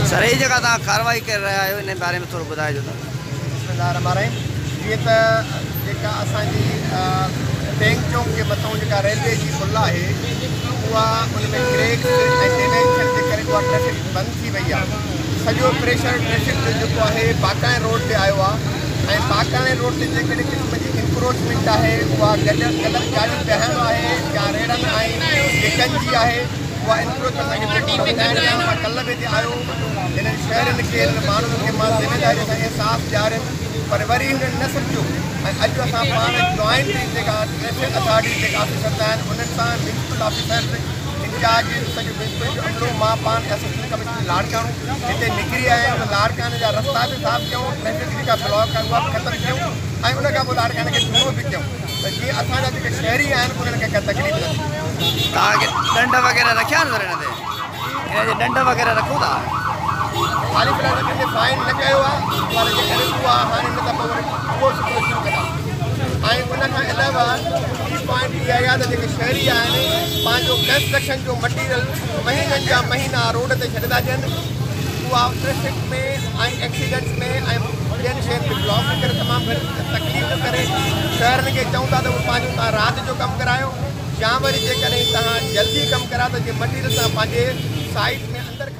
Sir ये जगह तव्हां कार्रवाई कर रहा आहियो इन बारे में थोरो ॿुधाइजो त। जीअं त जेका असांजी बैंक चौक जे मथां जेका रेलवे जी पुल आहे उहा उन में क्रेक ऐं डैमेज थियण जे करे उहा ट्रैफिक बंदि थी वई आहे। सॼो प्रेशर ट्रैफिक जो जेको आहे बाकाए रोड ते आयो आहे ऐं बाकाए रोड ते जेकॾहिं क़िस्म जी इंक्रोचमेंट आहे उहा ग़लति गाॾियूं बीहारणो आहे या रेड़नि ऐं जेकनि जी आहे उहा इंक्रोचमेंट कल्ह बि हिते आयो। हिननि शहरनि खे हिननि माण्हुनि खे मां ज़िमेदारी सां एहसासु ॾियारियुमि पर वरी हुननि न सम्झो ऐं अॼु असां पाण जॉइंट जेका ट्रैफिक अथॉरिटी जेका ऑफिसर्स आहिनि उन्हनि सां म्यूनिसिपल ऑफिसर्स इंचार्ज सॼो म्यूनिसिपल जो अमलो मां पाण असिस्टेंट कमिश्नर लाड़काणो हिते निकिरी आया आहियूं। लाड़काने जा रस्ता बि साफ़ु कयूं, ट्रैफिक जेका ब्लॉक आहे उहा बि ख़तमु कयूं ऐं उन खां पोइ लाड़काने खे धुओं बि कयूं त जीअं असांजा जेके शहरी आहिनि उन्हनि खे का तकलीफ़ न थिए। तव्हांखे ॾंड वग़ैरह रखिया आहिनि सर हिन ते? हिन जे ॾंड वग़ैरह रखूं था? हाली फ़िलहाल हिन ते फाइन न कयो आहे पर जेकॾहिं उहो आहे हाणे हिन दफ़ो वरी उहो सिलसिलो शुरू कंदा। ऐं उन खां अलावा ॿी पॉइंट इहा आहे त जेके शहरी आहिनि पंहिंजो कंस्ट्रक्शन जो मटीरियल महीननि जा महीना रोड ते छॾंदा ॾियनि, उहा ट्रैफिक में ऐं एक्सीडेंट्स में ऐं ॿियनि शयुनि खे ब्लॉक करे तमामु घणी तकलीफ़ थो करे। शहरनि खे चऊं था त उहो पंहिंजो तव्हां राति जो कमु करायो या वरी जेकॾहिं तव्हां जल्दी कमु करायो त जीअं मटीरियल तव्हां पंहिंजे साइट में अंदरि